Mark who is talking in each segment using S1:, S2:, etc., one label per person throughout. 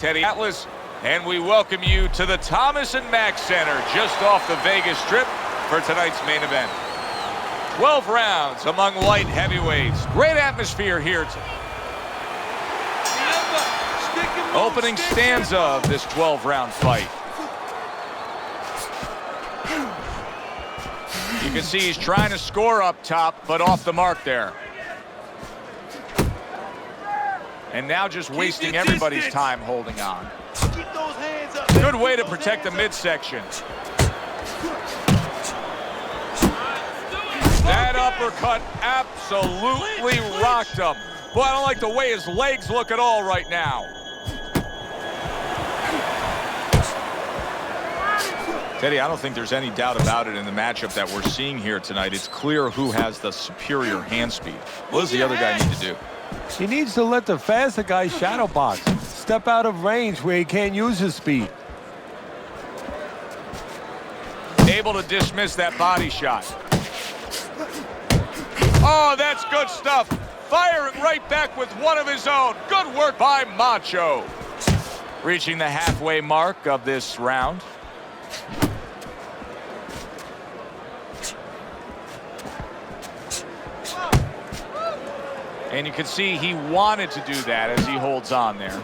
S1: Teddy Atlas, and we welcome you to the Thomas & Mack Center just off the Vegas Strip for tonight's main event. 12 rounds among light heavyweights. Great atmosphere here. Opening stanza of this 12-round fight. You can see he's trying to score up top, but off the mark there. And now just wasting everybody's time holding on. Good way to protect the midsection. That uppercut absolutely rocked him. Boy, I don't like the way his legs look at all right now. Teddy, I don't think there's any doubt about it in the matchup that we're seeing here tonight. It's clear who has the superior hand speed. What does the other guy need to do?
S2: He needs to let the faster guy shadow box. Step out of range where he can't use his speed.
S1: Able to dismiss that body shot. Oh, that's good stuff. Firing right back with one of his own. Good work by Macho. Reaching the halfway mark of this round. And you can see he wanted to do that as he holds on there.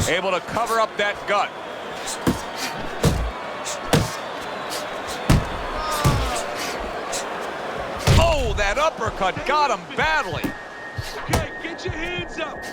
S1: Able to cover up that gut. Oh, that uppercut got him badly.
S3: Okay, get your hands up.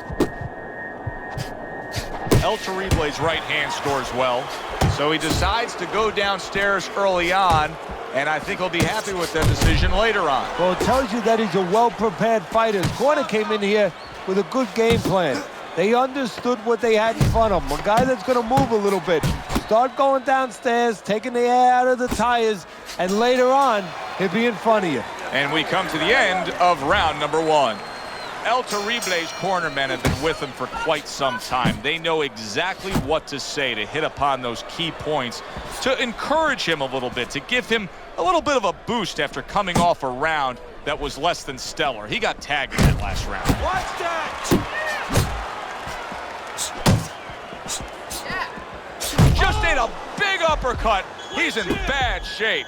S1: El Terrible's right hand scores well. So he decides to go downstairs early on, and I think he'll be happy with that decision later on.
S2: Well, it tells you that he's a well-prepared fighter. His corner came in here with a good game plan. They understood what they had in front of him. A guy that's going to move a little bit. Start going downstairs, taking the air out of the tires, and later on, he'll be in front of you.
S1: And we come to the end of round number one. El Terrible's cornermen have been with him for quite some time. They know exactly what to say to hit upon those key points, to encourage him a little bit, to give him a little bit of a boost after coming off a round that was less than stellar. He got tagged in that last round.
S3: Watch that.
S1: Just ate a big uppercut. He's in bad shape.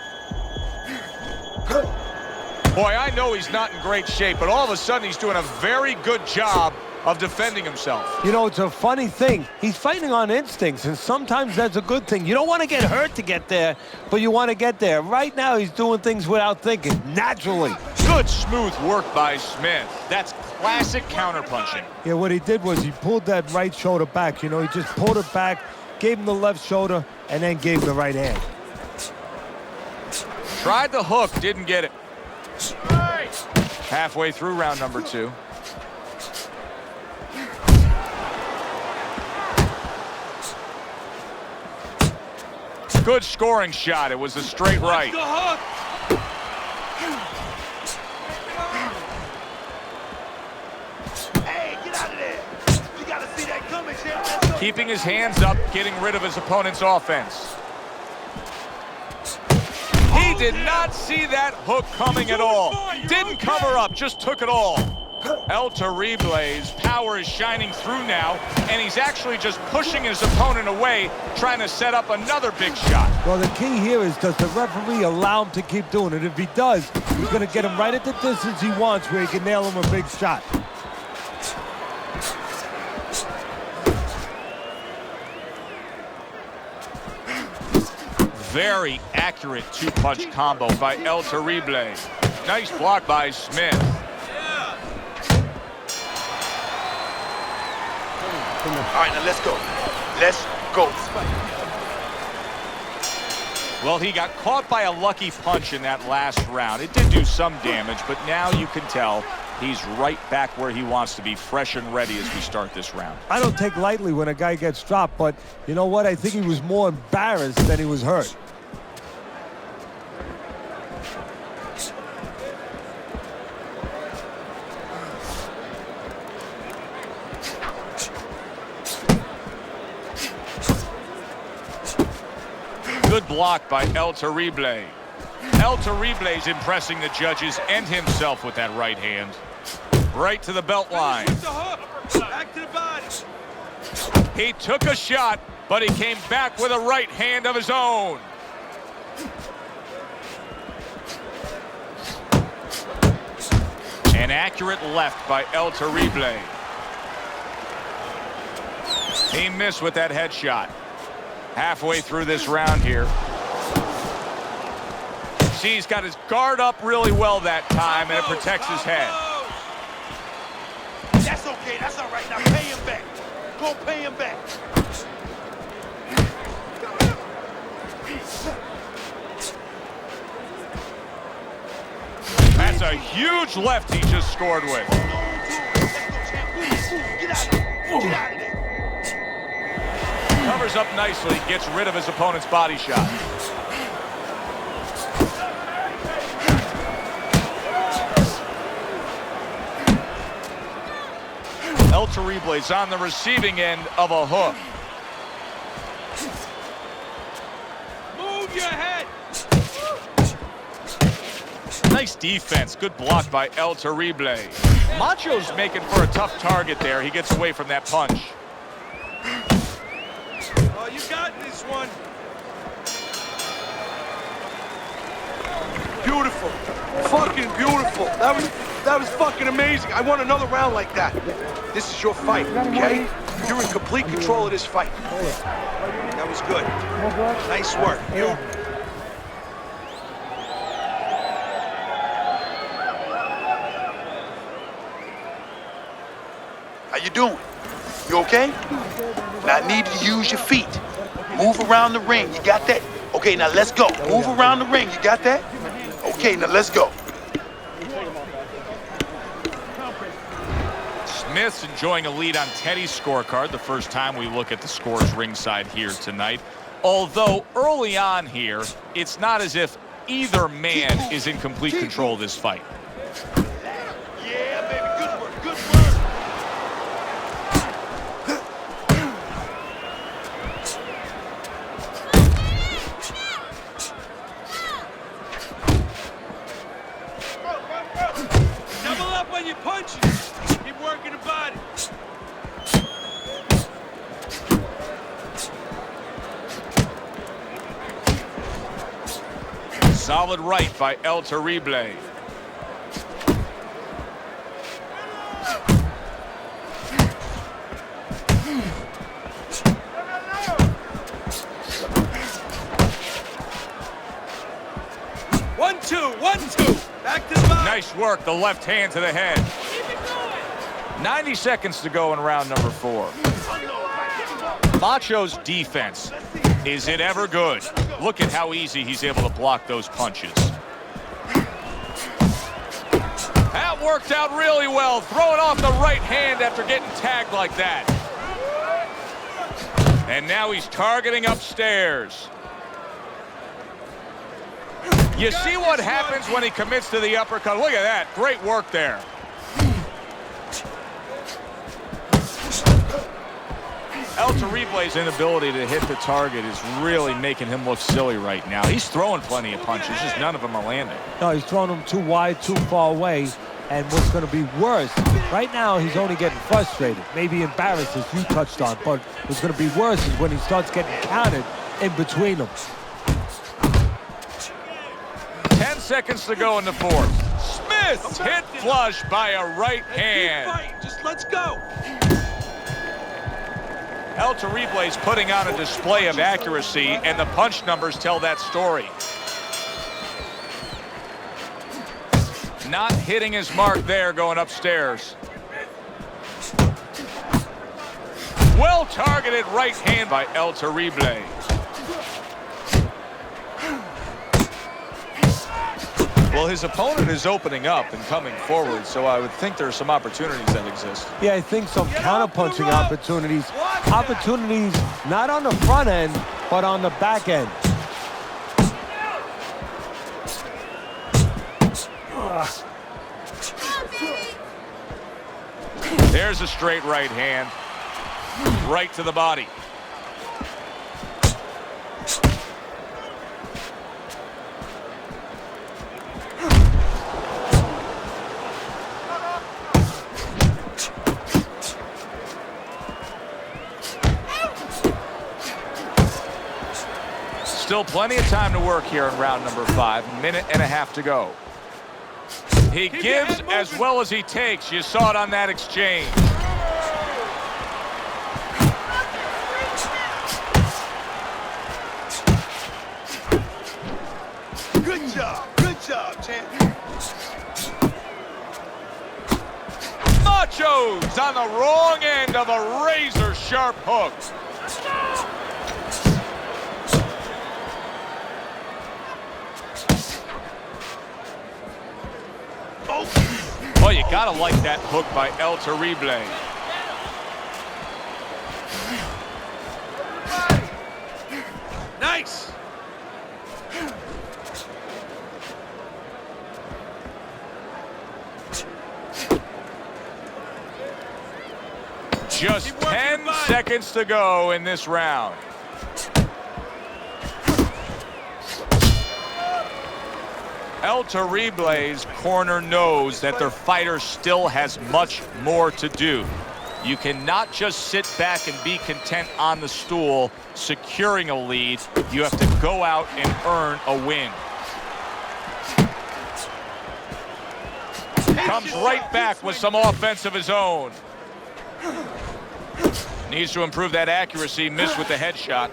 S1: Boy, I know he's not in great shape, but all of a sudden he's doing a very good job of defending himself.
S2: You know, it's a funny thing. He's fighting on instincts, and sometimes that's a good thing. You don't want to get hurt to get there, but you want to get there. Right now, he's doing things without thinking, naturally.
S1: Good, smooth work by Smith. That's classic counterpunching.
S2: Yeah, what he did was he pulled that right shoulder back. You know, he just pulled it back, gave him the left shoulder, and then gave him the right hand.
S1: Tried the hook, didn't get it. Halfway through round number two. Good scoring shot. It was a straight right.
S3: Hey, get out of there. You gotta see that coming, champ.
S1: Keeping his hands up, getting rid of his opponent's offense. He did not see that hook coming at all. Didn't cover up, just took it all. El Terrible's power is shining through now, and he's actually just pushing his opponent away, trying to set up another big shot.
S2: Well, the key here is, does the referee allow him to keep doing it? If he does, he's going to get him right at the distance he wants where he can nail him a big shot.
S1: Very accurate two-punch combo by El Terrible. Nice block by Smith.
S3: All right, now let's go. Let's go.
S1: Well, he got caught by a lucky punch in that last round. It did do some damage, but now you can tell he's right back where he wants to be, fresh and ready as we start this round.
S2: I don't take lightly when a guy gets dropped, but you know what? I think he was more embarrassed than he was hurt.
S1: Good block by El Terrible. El Terrible's impressing the judges and himself with that right hand. Right to the belt line.
S3: Back to the body.
S1: He took a shot, but he came back with a right hand of his own. An accurate left by El Terrible. He missed with that headshot. Halfway through this round here. See, he's got his guard up really well that time, and it protects his head.
S3: That's okay. That's all right. Now pay him back. Go pay him back.
S1: That's a huge left he just scored with.
S3: Get out of there. Get out of there.
S1: Covers up nicely, gets rid of his opponent's body shot. El Terrible's on the receiving end of a hook.
S3: Move your head.
S1: Nice defense. Good block by El Terrible. Macho's making for a tough target there. He gets away from that punch.
S3: Oh, you got this one. Beautiful. Fucking beautiful. That was fucking amazing. I want another round like that. This is your fight, okay? You're in complete control of this fight. That was good. Nice work. You. How you doing? You okay? Now I need you to use your feet. Move around the ring. You got that? Okay, now let's go. Move around the ring. You got that? Okay, now let's go.
S1: Smith's enjoying a lead on Teddy's scorecard, the first time we look at the scores ringside here tonight. Although early on here, it's not as if either man is in complete control of this fight.
S3: Yeah, baby, good work, good work. Double up on your punches. Keep working the body.
S1: Solid right by El Terrible.
S3: One, two. Back to the body.
S1: Nice work, the left hand to the head. 90 seconds to go in round number 4. Macho's defense, is it ever good? Look at how easy he's able to block those punches. That worked out really well, throwing off the right hand after getting tagged like that. And now he's targeting upstairs. You see what happens when he commits to the uppercut? Look at that, great work there. El Terrible's inability to hit the target is really making him look silly right now. He's throwing plenty of punches, just none of them are landing.
S2: No, he's throwing them too wide, too far away. And what's going to be worse, right now he's only getting frustrated, maybe embarrassed, as you touched on. But what's going to be worse is when he starts getting counted in between them.
S1: 10 seconds to go in the 4th. Smith hit flush by a right hand.
S3: Just let's go.
S1: El Terrible's putting on a display of accuracy, and the punch numbers tell that story. Not hitting his mark there going upstairs. Well targeted right hand by El Terrible. Well, his opponent is opening up and coming forward, so I would think there are some opportunities that exist.
S2: Yeah, I think some counter-punching opportunities. Opportunities not on the front end, but on the back end.
S1: There's a straight right hand. Right to the body. Still plenty of time to work here in round number 5. Minute and a half to go. He gives as well as he takes. You saw it on that exchange.
S3: Good job, champ.
S1: Macho's on the wrong end of a razor-sharp hook. Oh, you gotta like that hook by El Terrible.
S3: Nice.
S1: Just 10 seconds to go in this round. El Terrible's corner knows that their fighter still has much more to do. You cannot just sit back and be content on the stool, securing a lead. You have to go out and earn a win. Comes right back with some offense of his own. Needs to improve that accuracy. Missed with the headshot.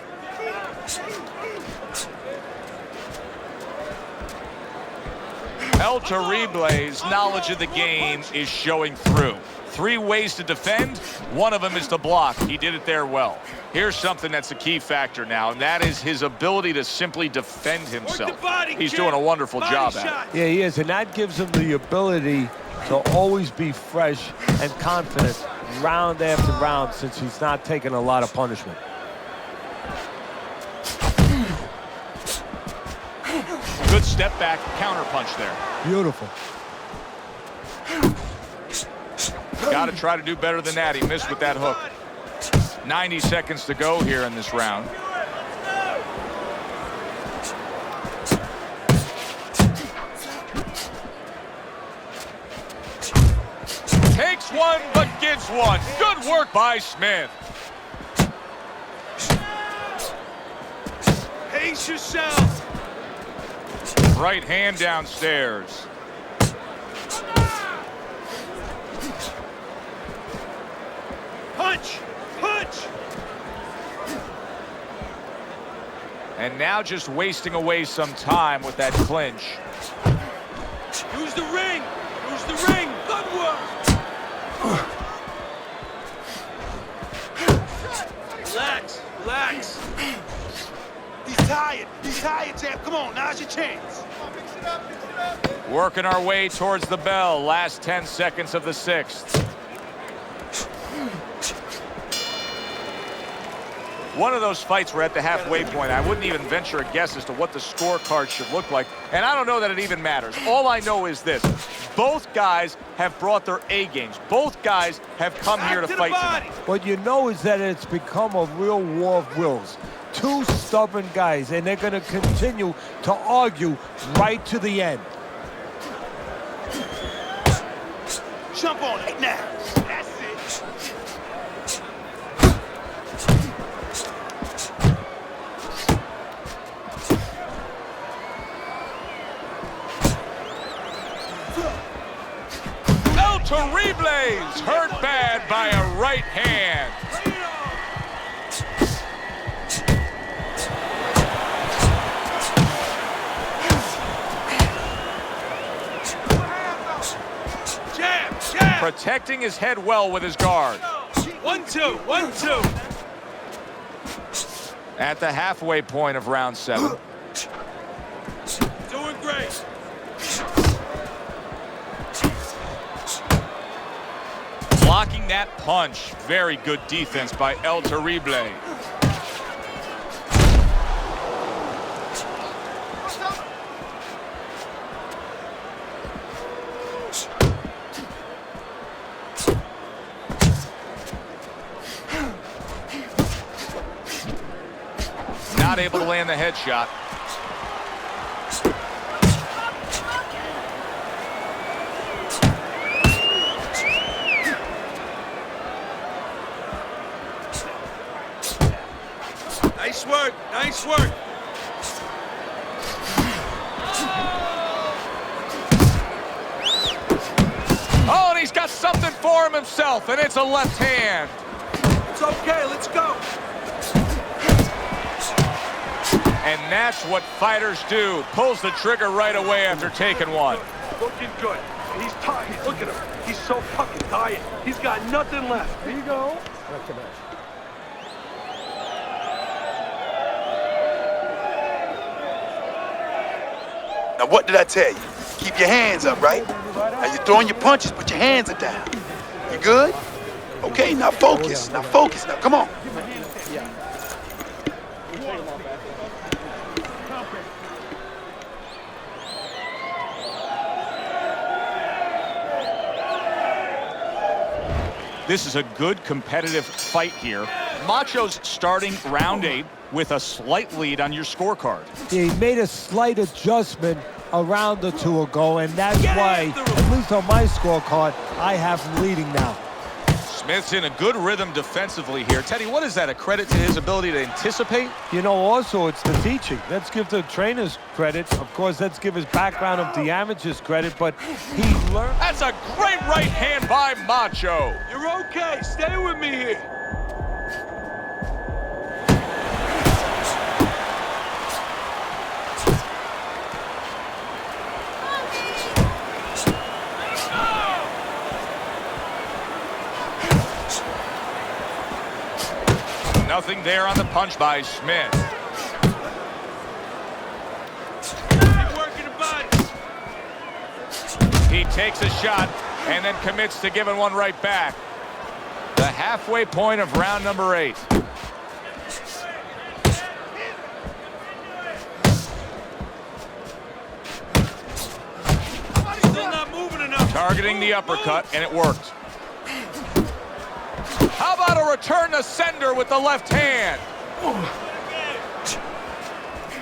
S1: El Terrible's knowledge of the game is showing through. 3 ways to defend. One of them is to block. He did it there well. Here's something that's a key factor now, and that is his ability to simply defend himself. He's doing a wonderful job at it.
S2: Yeah, he is, and that gives him the ability to always be fresh and confident round after round since he's not taking a lot of punishment.
S1: Good step back counter punch there.
S2: Beautiful.
S1: Got to try to do better than that. He missed with that hook. 90 seconds to go here in this round. Takes one, but gives one. Good work by Smith.
S3: Pace yourself.
S1: Right hand downstairs.
S3: Punch! Punch!
S1: And now just wasting away some time with that clinch.
S3: Use the ring! Use the ring! Good work! Relax, relax. He's tired. He's tired, champ. Come on, now's your chance.
S1: Working our way towards the bell. Last 10 seconds of the 6th. One of those fights were at the halfway point. I wouldn't even venture a guess as to what the scorecard should look like. And I don't know that it even matters. All I know is this. Both guys have brought their A games. Both guys have come here to fight tonight.
S2: What you know is that it's become a real war of wills. 2 stubborn guys, and they're going to continue to argue right to the end.
S3: Jump on it now. That's it.
S1: El Terrible's hurt bad by a right hand. Protecting his head well with his guard.
S3: 1-2, 1-2.
S1: At the halfway point of round 7.
S3: Doing great.
S1: Blocking that punch. Very good defense by El Terrible. Not able to land the headshot.
S3: Nice work, nice work.
S1: for him himself, and it's a left hand.
S3: It's okay, let's go.
S1: And that's what fighters do. Pulls the trigger right away after taking one.
S3: Looking good. He's tired. Look at him. He's so fucking tired. He's got nothing left. Here you go. Now, what did I tell you? Keep your hands up, right? Now, you're throwing your punches, but your hands are down. You good? Okay, now focus. Now focus. Now, come on.
S1: This is a good competitive fight here. Macho's starting round 8 with a slight lead on your scorecard.
S2: He made a slight adjustment a round or two ago, and that's why, at least on my scorecard, I have him leading now.
S1: Smith's in a good rhythm defensively here. Teddy, what is that, a credit to his ability to anticipate?
S2: You know, also, it's the teaching. Let's give the trainers credit. Of course, let's give his background of the amateurs credit, but he learned.
S1: That's a great right hand by Macho.
S3: You're okay. Stay with me here.
S1: Nothing there on the punch by Smith.
S3: Keep working the body.
S1: He takes a shot and then commits to giving one right back. The halfway point of round number 8.
S3: Still not moving enough.
S1: Targeting the uppercut, and it worked. How about a return to sender with the left hand?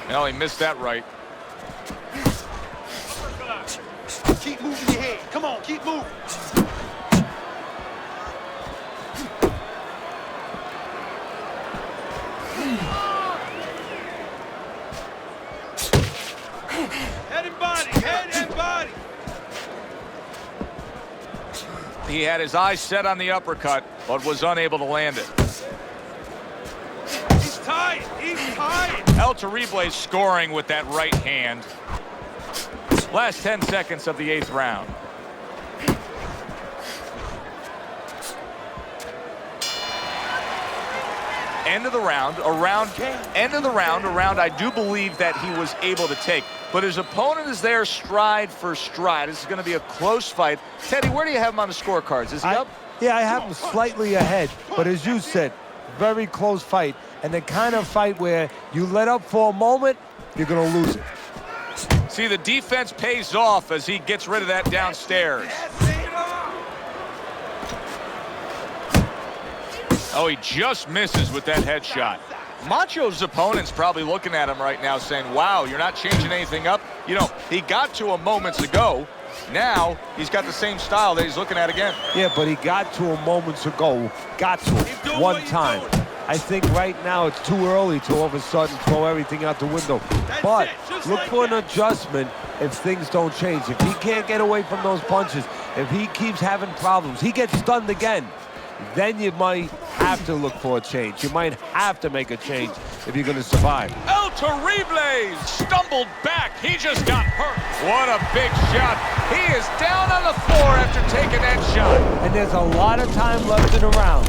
S1: No, he missed that right.
S3: Keep moving your head. Come on, keep moving. Head and body, head and body.
S1: He had his eyes set on the uppercut, but was unable to land it.
S3: He's tired. He's tired.
S1: El Terrible scoring with that right hand. Last 10 seconds of the 8th round. End of the round, a round I do believe that he was able to take. But his opponent is there stride for stride. This is going to be a close fight. Teddy, where do you have him on the scorecards? Is he up?
S2: Yeah, I have him slightly ahead. But as you said, very close fight. And the kind of fight where you let up for a moment, you're going to lose it.
S1: See, the defense pays off as he gets rid of that downstairs. Oh, he just misses with that headshot. Macho's opponent's probably looking at him right now saying, wow, you're not changing anything up. You know, he got to him moments ago. Now he's got the same style that he's looking at again.
S2: Yeah, but he got to him moments ago. Got to him one time. I think right now it's too early to all of a sudden throw everything out the window. But look for an adjustment if things don't change. If he can't get away from those punches, if he keeps having problems, he gets stunned again, then you might have to look for a change. You might have to make a change if you're going to survive.
S1: El Terrible stumbled back. He just got hurt. What a big shot. He is down on the floor after taking that shot.
S2: And there's a lot of time left in the round.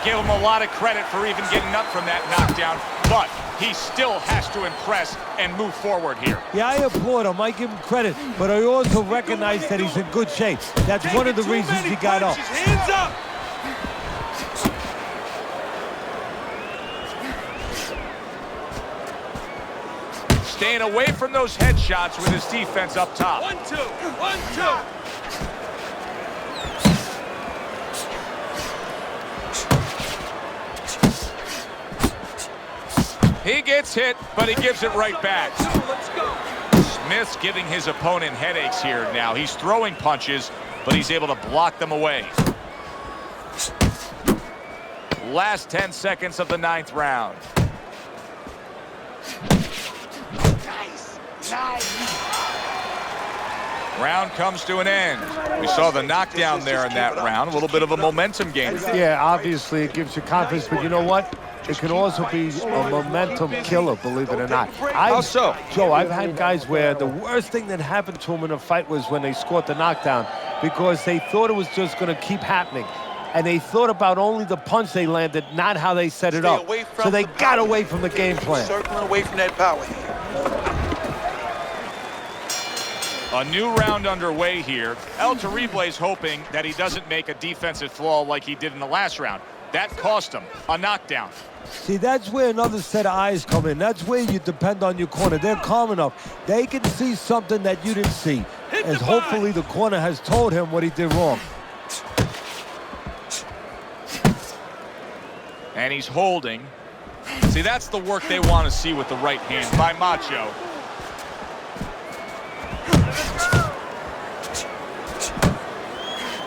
S1: Give him a lot of credit for even getting up from that knockdown, but he still has to impress and move forward here.
S2: Yeah, I applaud him. I give him credit, but I also recognize that he's in good shape. That's one of the reasons he got up.
S3: Hands up.
S1: Staying away from those headshots with his defense up top.
S3: 1-2, 1-2.
S1: He gets hit, but he gives it right back.
S3: Let's go.
S1: Smith's giving his opponent headaches here now. He's throwing punches, but he's able to block them away. Last 10 seconds of the 9th round.
S3: Nice. Nice.
S1: Round comes to an end. We saw the knockdown there in that round. A little bit of a momentum game.
S2: Yeah, obviously it gives you confidence, but you know what? It can also be a momentum killer, believe it or not.
S1: How so?
S2: Joe, I've had guys where the worst thing that happened to them in a fight was when they scored the knockdown because they thought it was just going to keep happening. And they thought about only the punch they landed, not how they set it up. So they got away from the game plan.
S3: Circling away from that power.
S1: A new round underway here. El Terrible's hoping that he doesn't make a defensive flaw like he did in the last round. That cost him a knockdown.
S2: See, that's where another set of eyes come in. That's where you depend on your corner. They're calm enough. They can see something that you didn't see. As hopefully the corner has told him what he did wrong.
S1: And he's holding. See, that's the work they want to see with the right hand by Macho.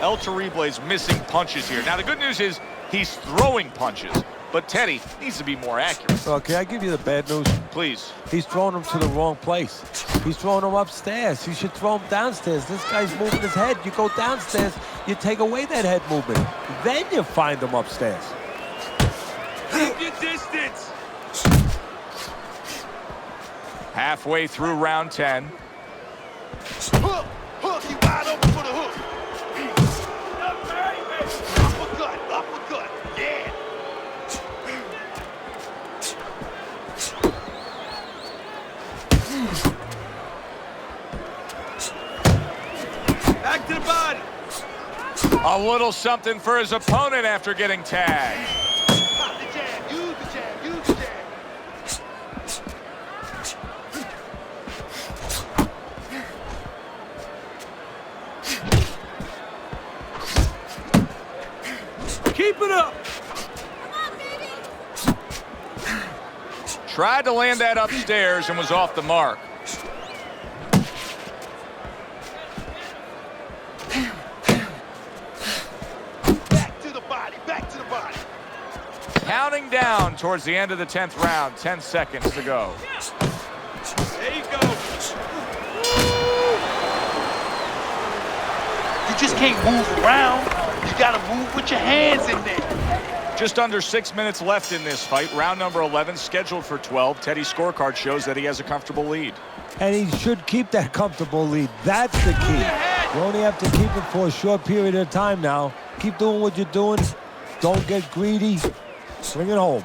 S1: El Terrible's missing punches here. Now, the good news is he's throwing punches, but Teddy needs to be more accurate.
S2: Okay, I give you the bad news.
S1: Please.
S2: He's throwing them to the wrong place. He's throwing them upstairs. He should throw them downstairs. This guy's moving his head. You go downstairs, you take away that head movement. Then you find them upstairs.
S3: Keep your distance.
S1: Halfway through round 10.
S3: Hook, hook, you wide open for the hook. Uppercut, uppercut, yeah. Back to the body.
S1: A little something for his opponent after getting tagged.
S3: Pop the jab, use the jab, use the jab. Keep it up.
S1: Tried to land that upstairs and was off the mark.
S3: Back to the body, back to the body.
S1: Counting down towards the end of the 10th round. 10 seconds to go.
S3: There you go. You just can't move around. You gotta move with your hands in there.
S1: Just under 6 minutes left in this fight. Round number 11 scheduled for 12. Teddy's scorecard shows that he has a comfortable lead.
S2: And he should keep that comfortable lead. That's the key. You only have to keep it for a short period of time now. Keep doing what you're doing. Don't get greedy. Bring it home.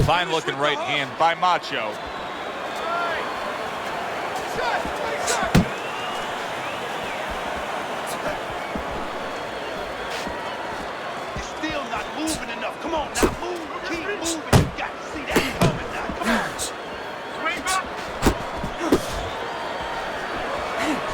S1: Fine looking right hand by Macho.
S3: You're still not moving enough. Come on, now move. Keep moving. You got to see that coming now. Come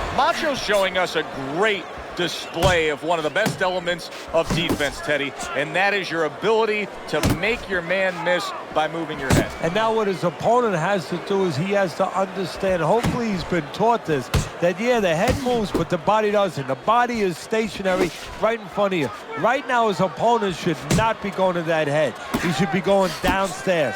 S3: on.
S1: Macho's showing us a great display of one of the best elements of defense, Teddy, and that is your ability to make your man miss by moving your head.
S2: And now what his opponent has to do is he has to understand, hopefully he's been taught this, that yeah, the head moves, but the body doesn't. The body is stationary right in front of you. Right now, his opponent should not be going to that head. He should be going downstairs.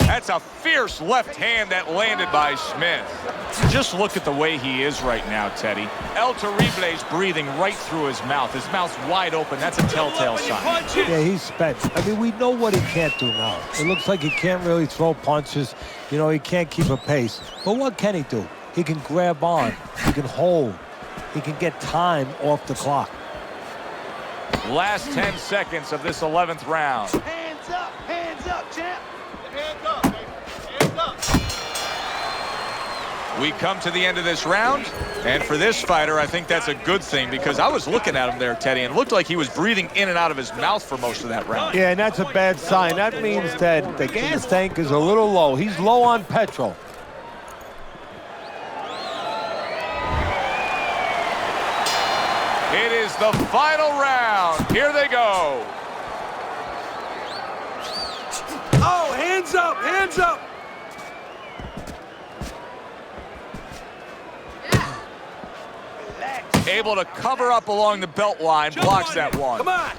S1: That's a fierce left hand that landed by Smith. Just look at the way he is right now, Teddy. El Terrible's breathing right through his mouth. His mouth's wide open. That's a telltale sign.
S2: Yeah, he's spent. I mean, we know what he can't do now. It looks like he can't really throw punches. You know, he can't keep a pace. But what can he do? He can grab on. He can hold. He can get time off the clock.
S1: Last 10 seconds of this 11th round.
S3: Hands up, champ. Hands up, baby. Hands up.
S1: We come to the end of this round, and for this fighter, I think that's a good thing because I was looking at him there, Teddy, and it looked like he was breathing in and out of his mouth for most of that round.
S2: Yeah, and that's a bad sign. That means that the gas tank is a little low. He's low on petrol.
S1: It is the final round. Here they go.
S3: Oh, hands up, hands up.
S1: Able to cover up along the belt line, blocks that one.
S3: Come on.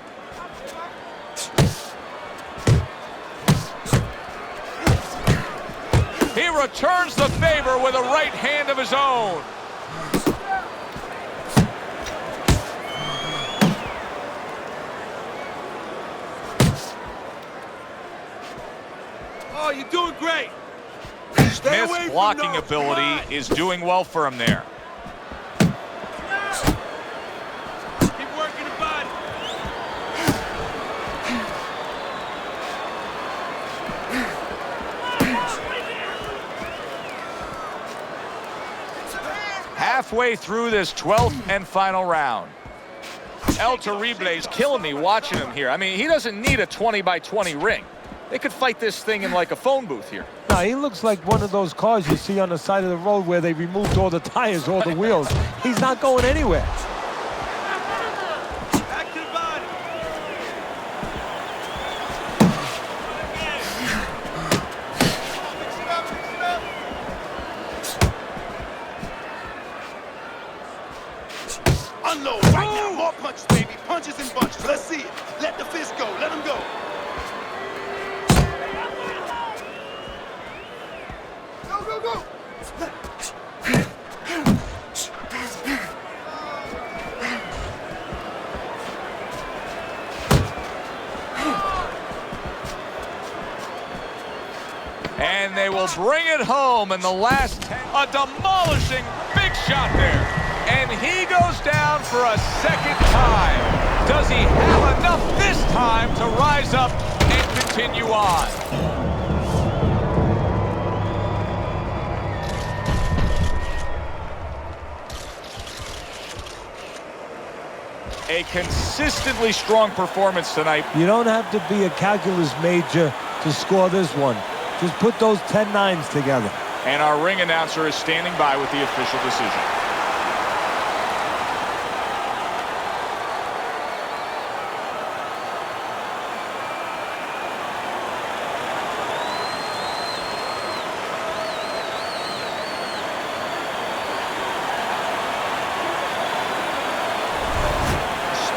S1: He returns the favor with a right hand of his own.
S3: Oh, you're doing great.
S1: Smith's blocking ability is doing well for him there.
S3: Keep working the body.
S1: Halfway through this 12th and final round. El Terrible's killing me watching him here. I mean, he doesn't need a 20-by-20 ring. They could fight this thing in like a phone booth here.
S2: No, he looks like one of those cars you see on the side of the road where they removed all the tires, all the wheels. He's not going anywhere.
S3: Back to the body. Unload right now. More punches, baby. Punches and bunches. Let's see it. Let the fist go. Let him go. Go.
S1: And they will bring it home in the last 10. A demolishing big shot there. And he goes down for a second time. Does he have enough this time to rise up and continue on? A consistently strong performance tonight.
S2: You don't have to be a calculus major to score this one. Just put those 10 nines together.
S1: And our ring announcer is standing by with the official decision.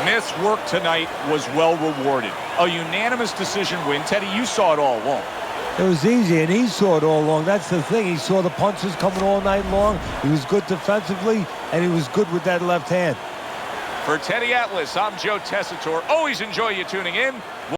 S1: Smith's work tonight was well rewarded. A unanimous decision win. Teddy, you saw it all along.
S2: It was easy, and he saw it all along. That's the thing. He saw the punches coming all night long. He was good defensively, and he was good with that left hand.
S1: For Teddy Atlas, I'm Joe Tessitore. Always enjoy you tuning in.